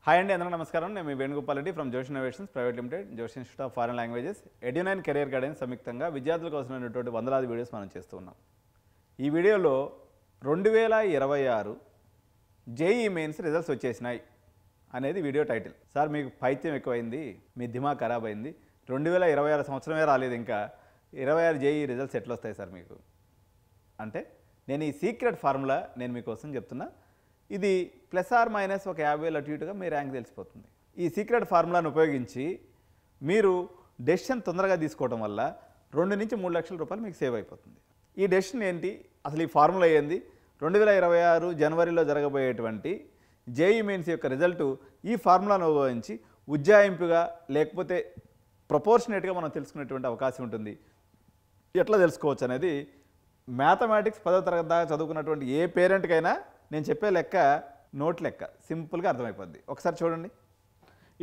Hi అండి, అందరూ నమస్కారం. నేను మీ Venugopal Reddy from Josh innovations private limited, Josh institute of foreign languages, Edunine career guidance సంయుక్తంగా విద్యార్థుల కోసమైనటువంటి వందలాది వీడియోస్ మనం చేస్తూ ఉన్నాం. ఈ వీడియోలో 2026 జేఈ మెయిన్స్ రిజల్ట్స్ వచ్చేసినాయి అనేది వీడియో టైటిల్. సార్ మీకు పైత్యం ఎక్కువైంది, మీ దిమాగ్ ఖరాబ్ అయింది, 2026 సంవత్సరమే రాలేదు, ఇంకా 26 జేఈ రిజల్ట్స్ ఎట్లా వస్తాయి సార్ మీకు అంటే, నేను ఈ సీక్రెట్ ఫార్ములా నేను మీకోసం చెప్తున్నా. ఇది ప్లస్ ఆర్ మైనస్ ఒక 50,000 అటు ఇటుగా మీ ర్యాంక్ తెలిసిపోతుంది. ఈ సీక్రెట్ ఫార్ములాను ఉపయోగించి మీరు డెసిషన్ తొందరగా తీసుకోవడం వల్ల 2 నుంచి 3 లక్షల రూపాయలు మీకు సేవ్ అయిపోతుంది. ఈ డెసిషన్ ఏంటి, అసలు ఈ ఫార్ములా ఏంది, 2026 జనవరిలో జరగబోయేటువంటి జేఈ మెయిన్స్ యొక్క రిజల్ట్ ఈ ఫార్ములాను ఉపయోగించి ఉజ్జాయింపుగా లేకపోతే ప్రపోర్షనేట్గా మనం తెలుసుకునేటువంటి అవకాశం ఉంటుంది. ఎట్లా తెలుసుకోవచ్చు అనేది మ్యాథమెటిక్స్ 10వ తరగతి దాకా చదువుకున్నటువంటి ఏ పేరెంట్కైనా నేను చెప్పే లెక్క నోట్ లెక్క సింపుల్గా అర్థమైపోద్ది. ఒకసారి చూడండి.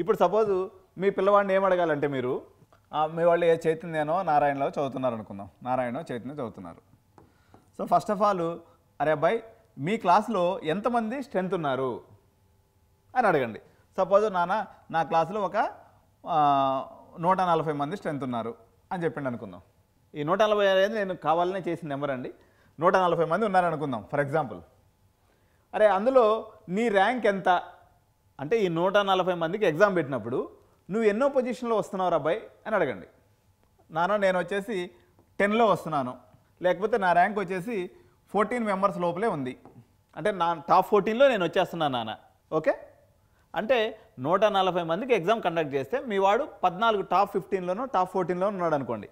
ఇప్పుడు సపోజు మీ పిల్లవాడిని ఏం అడగాలంటే, మీరు మీ వాళ్ళు ఏ చైతన్యనో నారాయణలో చదువుతున్నారు అనుకుందాం, నారాయణో చైతన్య చదువుతున్నారు. సో ఫస్ట్ ఆఫ్ ఆల్, అరే అబ్బాయి మీ క్లాస్లో ఎంతమంది స్ట్రెంత్ ఉన్నారు అని అడగండి. సపోజ్ నా క్లాస్లో ఒక 140 మంది స్ట్రెంత్ ఉన్నారు అని చెప్పిండి అనుకుందాం. ఈ 140 అనేది నేను కావాలనే చేసిన నెంబర్ అండి. 140 మంది ఉన్నారనుకుందాం ఫర్ ఎగ్జాంపుల్. అరే అందులో నీ ర్యాంక్ ఎంత అంటే, ఈ 140 మందికి ఎగ్జామ్ పెట్టినప్పుడు నువ్వు ఎన్నో పొజిషన్లో వస్తున్నావు అబ్బాయి అని అడగండి. నేను వచ్చేసి 10లో వస్తున్నాను, లేకపోతే నా ర్యాంక్ వచ్చేసి 14 మెంబర్స్ లోపలే ఉంది, అంటే నా టాప్ 14లో నేను వచ్చేస్తున్నాను నాన్న. ఓకే, అంటే 140 మందికి ఎగ్జామ్ కండక్ట్ చేస్తే మీ వాడు 14 టాప్ 15లోనో టాప్ 14లోనో ఉన్నాడు అనుకోండి.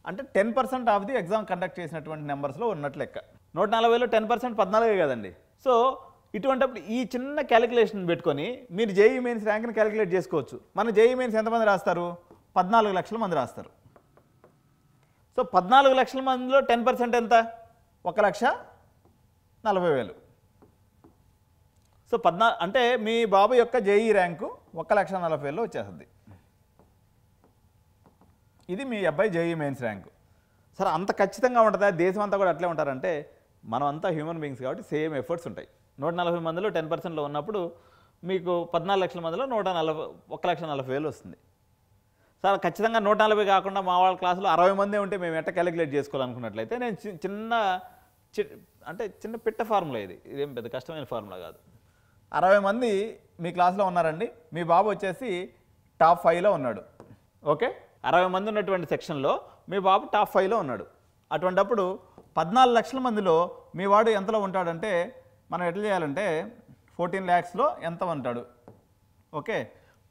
అంటే 10% ఆఫ్ ది ఎగ్జామ్ కండక్ట్ చేసినటువంటి నెంబర్స్లో ఉన్నట్లు లెక్క. 140లో 10% 14 కదండి. సో ఇటువంటిప్పుడు ఈ చిన్న క్యాలిక్యులేషన్ పెట్టుకొని మీరు జేఈ మెయిన్స్ ర్యాంక్ని క్యాలిక్యులేట్ చేసుకోవచ్చు. మన జేఈ మెయిన్స్ ఎంతమంది రాస్తారు, 14 లక్షల మంది రాస్తారు. సో 14 లక్షల మందిలో 10% ఎంత, 1,40,000. సో అంటే మీ బాబు యొక్క జేఈ ర్యాంకు 1,40,000లో వచ్చేస్తుంది. ఇది మీ అబ్బాయి జేఈ మెయిన్స్ ర్యాంకు. సరే అంత ఖచ్చితంగా ఉంటుందా, దేశం అంతా కూడా అట్లే ఉంటారంటే, మనం అంతా హ్యూమన్ బీయింగ్స్ కాబట్టి సేమ్ ఎఫర్ట్స్ ఉంటాయి. 140 మందిలో 10%లో ఉన్నప్పుడు మీకు 14 లక్షల మందిలో 1,40,000 వస్తుంది. సార్ ఖచ్చితంగా 140 కాకుండా మా వాళ్ళ క్లాసులో 60 మందే ఉంటే మేము ఎట్లా క్యాలిక్యులేట్ చేసుకోవాలనుకున్నట్లయితే, నేను చిన్న పిట్ట ఫార్ములా, ఇదేం పెద్ద కష్టమైన ఫార్ములా కాదు. 60 మంది మీ క్లాస్లో ఉన్నారండి, మీ బాబు వచ్చేసి టాప్ 5లో ఉన్నాడు. ఓకే, 60 మంది ఉన్నటువంటి సెక్షన్లో మీ బాబు టాప్ 5లో ఉన్నాడు. అటువంటప్పుడు 14 లక్షల మందిలో మీ వాడు ఎంతలో ఉంటాడంటే, మనం ఎట్లా చేయాలంటే 14 lakhsలో ఎంత ఉంటాడు. ఓకే,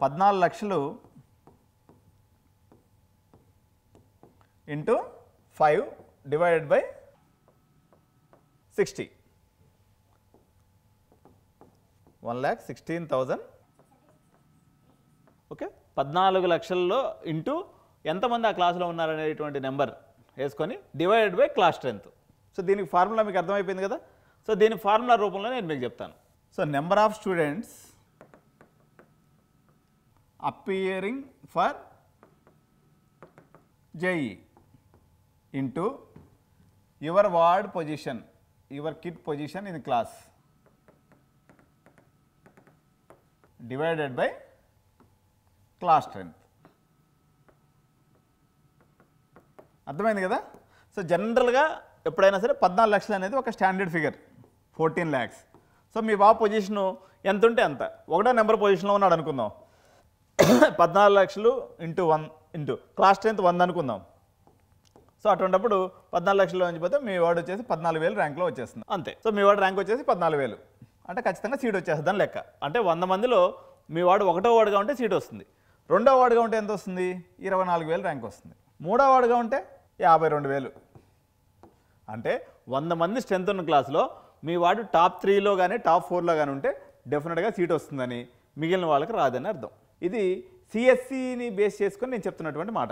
14 లక్షలు ఇంటూ 5 డివైడెడ్ బై 60, 1,16,000. ఓకే, 14 లక్షల్లో ఇంటూ ఎంతమంది ఆ క్లాసులో ఉన్నారనేటువంటి నెంబర్ వేసుకొని divided by class strength. So దీనికి ఫార్ములా మీకు అర్థమైపోయింది కదా. సో దీని ఫార్ములా రూపంలో నేను మీకు చెప్తాను. So number of students appearing for JEE into your ward position, your kid position in class divided by class strength. అర్థమైంది కదా. సో జనరల్గా ఎప్పుడైనా సరే 14 లక్షలు అనేది ఒక స్టాండర్డ్ ఫిగర్, 14 lakhs. సో మీ బాబు పొజిషను ఎంత ఉంటే అంత, ఒకటో నెంబర్ పొజిషన్లో ఉన్నాడు అనుకుందాం. 14 లక్షలు ఇంటూ 1 ఇంటూ క్లాస్ స్ట్రెంత్ 100 అనుకుందాం. సో అటువంటిప్పుడు 14 లక్షలు ఉంచిపోతే మీ వాడు వచ్చేసి 14,000 ర్యాంక్లో వచ్చేస్తుంది అంతే. సో మీ వాడు ర్యాంక్ వచ్చేసి 14,000 అంటే ఖచ్చితంగా సీట్ వచ్చేస్తుంది అని లెక్క. అంటే 100 మందిలో మీ వాడు 1వ వార్డుగా ఉంటే సీట్ వస్తుంది, 2వ వార్డుగా ఉంటే ఎంత వస్తుంది, 24,000 ర్యాంక్ వస్తుంది, 3వ వార్డుగా ఉంటే 52,000. అంటే 100 మంది స్ట్రెంత్ ఉన్న క్లాస్లో మీ వాడు టాప్ 3లో కానీ టాప్ 4లో కానీ ఉంటే డెఫినెట్గా సీట్ వస్తుందని, మిగిలిన వాళ్ళకి రాదని అర్థం. ఇది సిఎస్సిని బేస్ చేసుకొని నేను చెప్తున్నటువంటి మాట.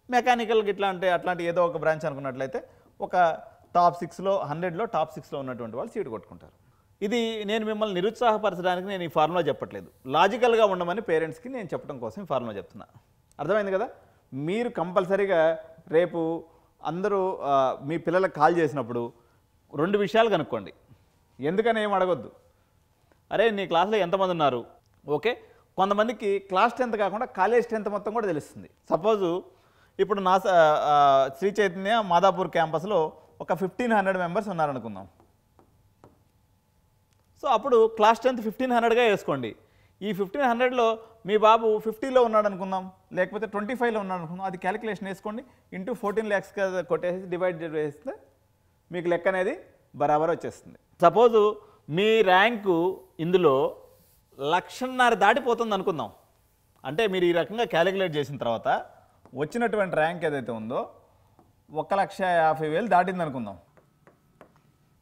మెకానికల్కి ఇట్లా అంటే అట్లాంటి ఏదో ఒక బ్రాంచ్ అనుకున్నట్లయితే ఒక టాప్ 6లో 100లో టాప్ 6లో ఉన్నటువంటి వాళ్ళు సీట్ కొట్టుకుంటారు. ఇది నేను మిమ్మల్ని నిరుత్సాహపరచడానికి నేను ఈ ఫార్ములా చెప్పట్లేదు, లాజికల్గా ఉండమని పేరెంట్స్కి నేను చెప్పడం కోసం ఈ ఫార్ములా చెప్తున్నా. అర్థమైంది కదా. మీరు కంపల్సరీగా రేపు అందరూ మీ పిల్లలకు కాల్ చేసినప్పుడు 2 విషయాలు కనుక్కోండి. ఎందుకని ఏం అడగొద్దు, అరే నీ క్లాస్లో ఎంతమంది ఉన్నారు, ఓకే, కొంతమందికి క్లాస్ 10th కాకుండా కాలేజ్ 10th మొత్తం కూడా తెలుస్తుంది. సపోజు ఇప్పుడు నా శ్రీ చైతన్య మాదాపూర్ క్యాంపస్లో ఒక 1500 మెంబర్స్ ఉన్నారనుకుందాం. సో అప్పుడు క్లాస్ 10th 1500గా వేసుకోండి. ఈ 1500లో మీ బాబు 50లో ఉన్నాడు అనుకుందాం, లేకపోతే 25లో ఉన్నాడు అనుకుందాం. అది క్యాలిక్యులేషన్ వేసుకోండి, ఇంటూ 14 lakhs కొట్టేసి డివైడ్ చేస్తే మీకు లెక్క అనేది బరాబర్ వచ్చేస్తుంది. సపోజు మీ ర్యాంకు ఇందులో 1,50,000 దాటిపోతుంది అనుకుందాం. అంటే మీరు ఈ రకంగా క్యాలిక్యులేట్ చేసిన తర్వాత వచ్చినటువంటి ర్యాంక్ ఏదైతే ఉందో 1,50,000 దాటింది అనుకుందాం.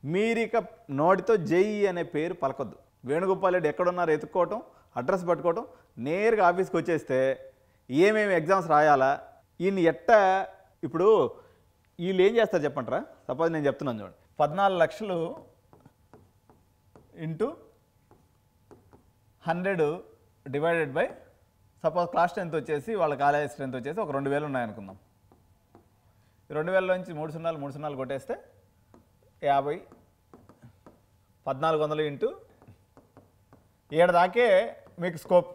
మీరిక నోటితో జేఈ అనే పేరు పలకొద్దు. వేణుగోపాల్ రెడ్డి ఎక్కడున్నారో ఎత్తుక్కోవటం, అడ్రస్ పట్టుకోవటం, నేరుగా ఆఫీస్కి వచ్చేస్తే ఏమేమి ఎగ్జామ్స్ రాయాలా, ఈయన ఇప్పుడు వీళ్ళు ఏం చేస్తారు చెప్పంటారా? సపోజ్ నేను చెప్తున్నాను చూడండి, 14 లక్షలు into 100 divided by suppose class 10th వచ్చేసి వాళ్ళ కాలేజ్ స్ట్రెంత్ వచ్చేసి ఒక 2,000 ఉన్నాయనుకుందాం. 2,000 నుంచి 3 కొట్టేస్తే 50, 1400 ఇంటూ 7 దాకే మీకు స్కోప్.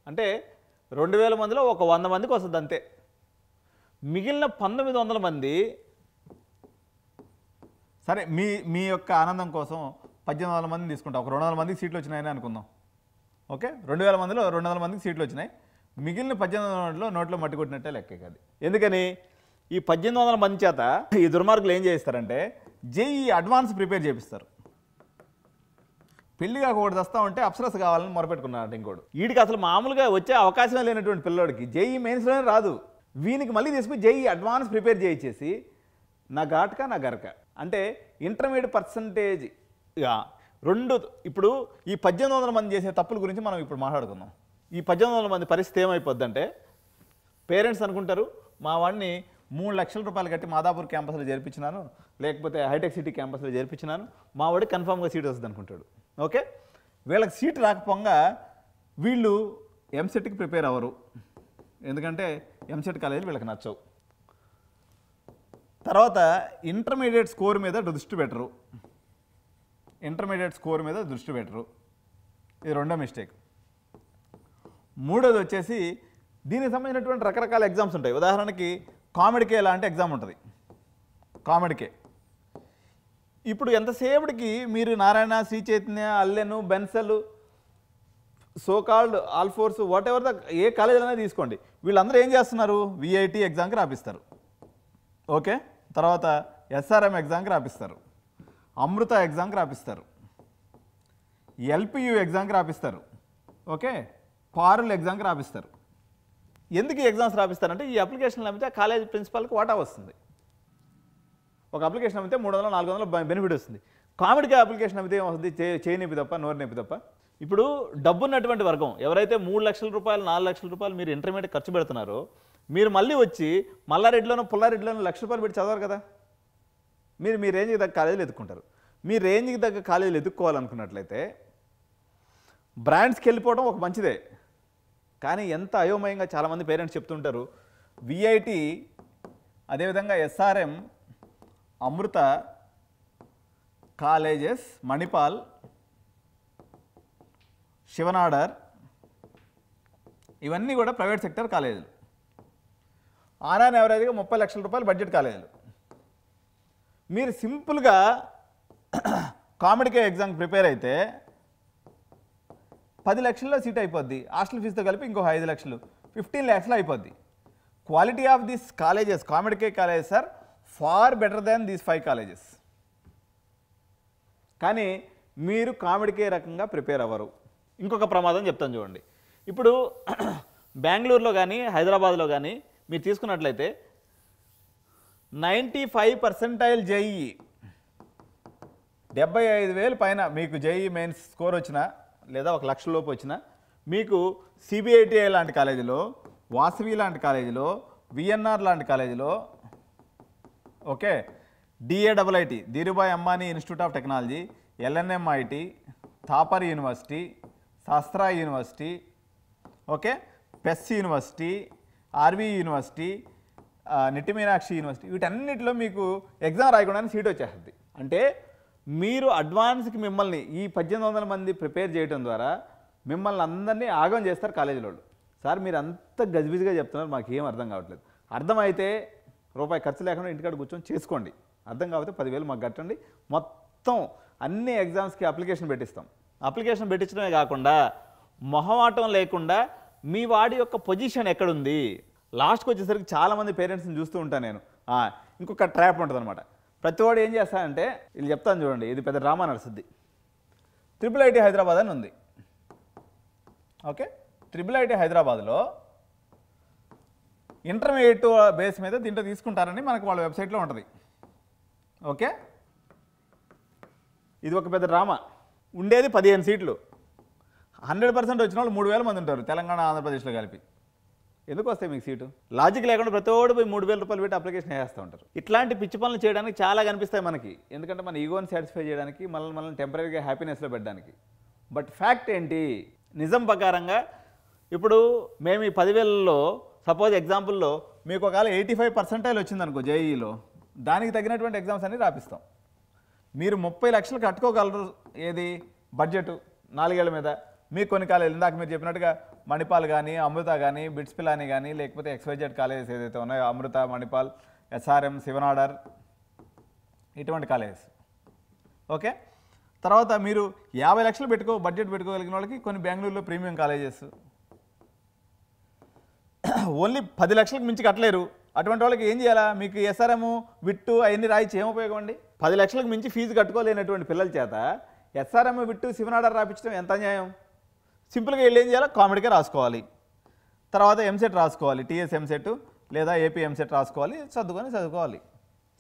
అంటే 2,000 మందిలో ఒక 100 మందికి వస్తుంది అంతే. మిగిలిన 1,900 మంది సరే మీ యొక్క ఆనందం కోసం 1,800 మందిని తీసుకుంటాం. ఒక 200 మందికి సీట్లు వచ్చినాయని అనుకుందాం. ఓకే, 2,000 మందిలో 200 మందికి సీట్లు వచ్చినాయి. మిగిలిన 1,800లో నోట్లో మట్టి కొట్టినట్టే లెక్కే కాదు. ఎందుకని ఈ 1,800 మంది చేత ఈ దుర్మార్గులు ఏం చేయిస్తారంటే జేఈ అడ్వాన్స్ ప్రిపేర్ చేపిస్తారు. పెళ్లి కాకూడదు వస్తా ఉంటే అప్సరస్ కావాలని మొరపెట్టుకున్నాడు ఇంకోడు. వీడికి అసలు మామూలుగా వచ్చే అవకాశమే లేనటువంటి పిల్లోడికి జేఈ మెయిన్స్లోనే రాదు. వీనికి మళ్ళీ తీసుకుని జేఈ అడ్వాన్స్ ప్రిపేర్ చేయించేసి నా ఘాట్క నా గరక అంటే ఇంటర్మీడియట్ పర్సంటేజ్ రెండు. ఇప్పుడు ఈ 1,800 మంది చేసే తప్పుల గురించి మనం ఇప్పుడు మాట్లాడుకుందాం. ఈ 1,800 మంది పరిస్థితి ఏమైపోద్ది అంటే పేరెంట్స్ అనుకుంటారు మా వాడిని 3 లక్షల రూపాయలు కట్టి మాదాపూర్ క్యాంపస్లో చేర్పించినాను, లేకపోతే హైటెక్ సిటీ క్యాంపస్లో చేర్పించినాను, మా వాడికి కన్ఫామ్గా సీట్ వస్తుంది అనుకుంటాడు. ఓకే, వీళ్ళకి సీట్ రాకపోగా వీళ్ళు ఎంసెట్కి ప్రిపేర్ అవ్వరు. ఎందుకంటే ఎంసెట్ కాలేజీలు వీళ్ళకి నచ్చవు. తర్వాత ఇంటర్మీడియట్ స్కోర్ మీద దృష్టి పెట్టరు. ఇది రెండో మిస్టేక్. మూడోది వచ్చేసి దీనికి సంబంధించినటువంటి రకరకాల ఎగ్జామ్స్ ఉంటాయి. ఉదాహరణకి కామెడీకే లాంటి ఎగ్జామ్ ఉంటుంది. కామెడీకే ఇప్పుడు ఎంతసేపటికి మీరు Narayana, Sri Chaitanya, Allen, Bansal, so called Alphores whatever ఏ కాలేజీలైనా తీసుకోండి, వీళ్ళందరూ ఏం చేస్తున్నారు? విఐటి ఎగ్జామ్కి రాపిస్తారు. ఓకే, తర్వాత ఎస్ఆర్ఎం ఎగ్జామ్కి రాపిస్తారు, అమృత ఎగ్జామ్కి రాపిస్తారు, ఎల్పియు ఎగ్జామ్కి రాపిస్తారు, ఓకే, పారుల్ ఎగ్జామ్కి రాపిస్తారు. ఎందుకు ఈ ఎగ్జామ్స్ రాపిస్తారంటే ఈ అప్లికేషన్ అమ్మితే ఆ కాలేజ్ ప్రిన్సిపాల్కి వాటా వస్తుంది. ఒక అప్లికేషన్ అమ్మితే 300-400 బెనిఫిట్ వస్తుంది. కామెడీకి అప్లికేషన్ అమ్మితే ఏమవుతుంది? చేయి నొప్పి తప్ప, నోరు నొప్పి తప్ప. ఇప్పుడు డబ్బున్నటువంటి వర్గం ఎవరైతే 3 లక్షల రూపాయలు 4 లక్షల రూపాయలు మీరు ఇంటర్మీడియట్ ఖర్చు పెడుతున్నారో మీరు మళ్ళీ వచ్చి మల్లారెడ్డిలోనో పుల్లారెడ్డిలోనో 1,00,000 రూపాయలు పెట్టి చదవరు కదా. మీరు మీ రేంజ్కి తగ్గ కాలేజీలు ఎత్తుక్కుంటారు. మీ రేంజ్కి తగ్గ కాలేజీలు ఎత్తుక్కోవాలనుకున్నట్లయితే బ్రాండ్స్కి వెళ్ళిపోవడం ఒక మంచిదే. కానీ ఎంత అయోమయంగా చాలామంది పేరెంట్స్ చెప్తుంటారు. విఐటి, అదేవిధంగా ఎస్ఆర్ఎం, అమృత కాలేజెస్, మణిపాల్, శివనాడర్, ఇవన్నీ కూడా ప్రైవేట్ సెక్టర్ కాలేజీలు. ఆనాన్ యావరేజ్గా 30 లక్షల రూపాయలు బడ్జెట్ కాలేజీలు. మీరు సింపుల్గా కామెడీకే ఎగ్జామ్ ప్రిపేర్ అయితే 10 లక్షల్లో సీట్ అయిపోద్ది. హాస్టల్ ఫీజుతో కలిపి ఇంకో 5 లక్షలు, 15 lakhsలో అయిపోద్ది. Quality of this colleges, COMEDK colleges are far better than these 5 colleges. కానీ మీరు కామెడీకే రకంగా ప్రిపేర్ అవ్వరు. ఇంకొక ప్రమాదం చెప్తాను చూడండి. ఇప్పుడు బెంగళూరులో కానీ హైదరాబాద్లో కానీ మీరు తీసుకున్నట్లయితే 95% జేఈ, 75,000 పైన మీకు జేఈ మెయిన్స్ స్కోర్ వచ్చినా లేదా 1,00,000 లోపు వచ్చినా మీకు సిబిఐటిఐ లాంటి కాలేజీలో, వాసవి లాంటి కాలేజీలో, విఎన్ఆర్ లాంటి కాలేజీలో, okay, DAIIT Dhirubhai Ambani institute of technology, LNMIT, Thapar university, Sastra university, okay, PES university, RV university, Nitte Meenakshi university, వీటన్నిటిలో మీకు ఎగ్జామ్ రాయకుండానే సీట్ వచ్చేస్తుంది. అంటే మీరు అడ్వాన్స్కి మిమ్మల్ని ఈ 1,800 మంది ప్రిపేర్ చేయడం ద్వారా మిమ్మల్ని అందరినీ ఆగం చేస్తారు కాలేజీలో వాళ్ళు. సార్ మీరు అంత గజిబిజిగా చెప్తున్నారు, మాకు ఏం అర్థం కావట్లేదు. అర్థమైతే రూపాయి ఖర్చు లేకుండా ఇంటికాడ కూర్చొని చేసుకోండి. అర్థం కాకపోతే 10,000 మాకు కట్టండి. మొత్తం అన్ని ఎగ్జామ్స్కి అప్లికేషన్ పెట్టిస్తాం. అప్లికేషన్ పెట్టించడమే కాకుండా మొహమాటం లేకుండా మీ వాడి యొక్క పొజిషన్ ఎక్కడుంది, లాస్ట్కి వచ్చేసరికి చాలామంది పేరెంట్స్ని చూస్తూ ఉంటాను నేను. ఇంకొక ట్రాప్ ఉంటుంది అనమాట. ప్రతివాడు ఏం చేస్తాడంటే, వీళ్ళు చెప్తాను చూడండి, ఇది పెద్ద డ్రామా నడుస్తుంది. IIIT హైదరాబాద్ అని ఉంది. ఓకే, IIIT హైదరాబాద్లో ఇంటర్మీడియట్ బేస్ మీద దీంట్లో తీసుకుంటారని మనకు వాళ్ళ వెబ్సైట్లో ఉంటుంది. ఓకే, ఇది ఒక పెద్ద డ్రామా. ఉండేది 15 సీట్లు. 100% వచ్చిన వాళ్ళు 3,000 మంది ఉంటారు తెలంగాణ ఆంధ్రప్రదేశ్లో కలిపి. ఎందుకు వస్తాయి మీకు సీటు? లాజిక్ లేకుండా ప్రతి ఒక్కడు పోయి 3,000 రూపాయలు పెట్టి అప్లికేషన్ వేస్తూ ఉంటారు. ఇట్లాంటి పిచ్చి పనులు చేయడానికి చాలా కనిపిస్తాయి మనకి. ఎందుకంటే మన ఈగోని సాటిస్ఫై చేయడానికి, మనల్ని టెంపరీగా హ్యాపీనెస్లో పెట్టడానికి. బట్ ఫ్యాక్ట్ ఏంటి? నిజం ప్రకారంగా ఇప్పుడు మేము ఈ 10,000లో సపోజ్ ఎగ్జాంపుల్లో మీకు ఒకవేళ 85% వచ్చిందనుకో జేఈలో, దానికి తగినటువంటి ఎగ్జామ్స్ అన్ని రాపిస్తాం. మీరు 30 లక్షలు కట్టుకోగలరు. ఏది బడ్జెట్ 4 ఏళ్ల మీద. మీకు కొన్ని కాలేజీలు ఇందాక మీరు చెప్పినట్టుగా మణిపాల్ కానీ, అమృత కానీ, బిట్స్ పిలాని కానీ, లేకపోతే XYZ కాలేజెస్ ఏదైతే ఉన్నాయో, అమృత, మణిపాల్, SRM, శివనాడర్, ఇటువంటి కాలేజెస్. ఓకే, తర్వాత మీరు 50 లక్షలు బడ్జెట్ పెట్టుకోగలిగిన వాళ్ళకి కొన్ని బెంగళూరులో ప్రీమియం కాలేజెస్. ఓన్లీ 10 లక్షలకు మించి కట్టలేరు. అటువంటి వాళ్ళకి ఏం చేయాలా? మీకు SRM, విట్టు అవన్నీ రాయించి ఏం ఉపయోగం అండి? 10 లక్షలకు మించి ఫీజు కట్టుకోలేనటువంటి పిల్లల చేత SRM, విట్టు, శివనాడర్ రాపించడం ఎంత అన్యాయం? సింపుల్గా వీళ్ళు ఏం చేయాలి? కామెడీగా రాసుకోవాలి, తర్వాత ఎంసెట్ రాసుకోవాలి, TS ఎంసెట్ లేదా AP ఎంసెట్ రాసుకోవాలి, చదువుకోవాలి.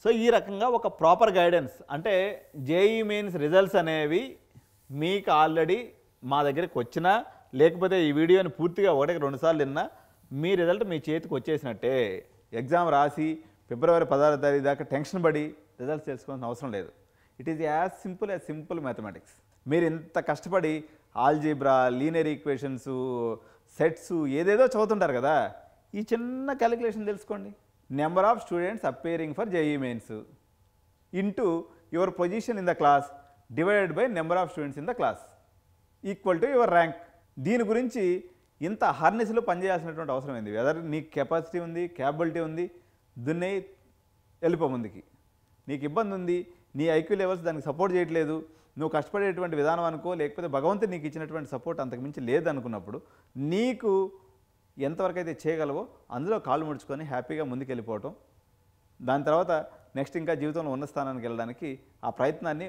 సో ఈ రకంగా ఒక ప్రాపర్ గైడెన్స్, అంటే JEE మెయిన్స్ రిజల్ట్స్ అనేవి మీకు ఆల్రెడీ మా దగ్గరికి వచ్చినా, లేకపోతే ఈ వీడియోని పూర్తిగా 1-2 సార్లు విన్నా మీ రిజల్ట్ మీ చేతికి వచ్చేసినట్టే. ఎగ్జామ్ రాసి ఫిబ్రవరి 16వ తారీఖు దాకా టెన్షన్ పడి రిజల్ట్స్ తెలుసుకోవాల్సిన అవసరం లేదు. It is as simple mathematics. మీరు ఇంత కష్టపడి ఆల్జీబ్రా, లీనియర్ ఈక్వేషన్స్, సెట్స్ ఏదేదో చదువుతుంటారు కదా, ఈ చిన్న క్యాలిక్యులేషన్ తెలుసుకోండి. Number of students appearing for JEE mains into your position in the class divided by number of students in the class equal to your rank. దీని గురించి ఇంత హార్నెస్లో పనిచేయాల్సినటువంటి అవసరం ఏంది? వెదర్ నీకు కెపాసిటీ ఉంది, క్యాపబిలిటీ ఉంది, దున్నే వెళ్ళిపో ముందుకి. నీకు ఇబ్బంది ఉంది, నీ IQ లెవెల్స్ దానికి సపోర్ట్ చేయట్లేదు, నువ్వు కష్టపడేటువంటి విధానం అనుకో, లేకపోతే భగవంతుడు నీకు ఇచ్చినటువంటి సపోర్ట్ అంతకుమించి లేదనుకున్నప్పుడు నీకు ఎంతవరకు అయితే చేయగలవో అందులో కాళ్ళు ముడుచుకొని హ్యాపీగా ముందుకు వెళ్ళిపోవటం. దాని తర్వాత నెక్స్ట్ ఇంకా జీవితంలో ఉన్న స్థానానికి వెళ్ళడానికి ఆ ప్రయత్నాన్ని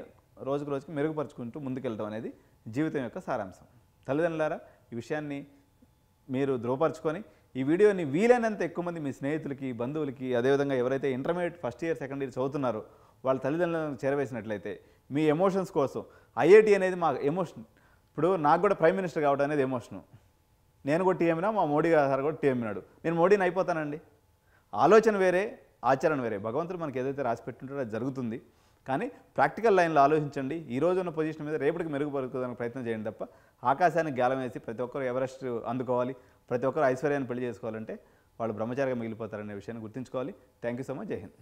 రోజుకు రోజుకి మెరుగుపరుచుకుంటూ ముందుకెళ్ళడం అనేది జీవితం యొక్క సారాంశం. తల్లిదండ్రులారా, ఈ విషయాన్ని మీరు ధృవపరచుకొని ఈ వీడియోని వీలైనంత ఎక్కువ మంది మీ స్నేహితులకి, బంధువులకి, అదేవిధంగా ఎవరైతే intermediate first year, second year చదువుతున్నారో వాళ్ళ తల్లిదండ్రులను చేరవేసినట్లయితే మీ ఎమోషన్స్ కోసం IIT అనేది మా ఎమోషన్. ఇప్పుడు నాకు కూడా ప్రైమ్ మినిస్టర్ కావడం అనేది ఎమోషను. నేను కూడా టీఎంనా, మా మోడీ గారు కూడా టీఎంనాడు, నేను మోడీని అయిపోతానండి. ఆలోచన వేరే, ఆచరణ వేరే. భగవంతుడు మనకి ఏదైతే రాసి పెట్టుంటాడో అది జరుగుతుంది. కానీ ప్రాక్టికల్ లైన్లో ఆలోచించండి. ఈ రోజు ఉన్న పొజిషన్ మీద రేపటికి మెరుగుపరుచుకోవడానికి ప్రయత్నం చేయండి తప్ప ఆకాశానికి గాలం వేసి ప్రతి ఒక్కరు ఎవరెస్ట్ అందుకోవాలి, ప్రతి ఒక్కరు ఐశ్వర్యాన్ని పెళ్లి చేసుకోవాలంటే వాళ్ళు బ్రహ్మచారిగా మిగిలిపోతారనే విషయాన్ని గుర్తుంచుకోవాలి. Thank you so much. జై హింద్.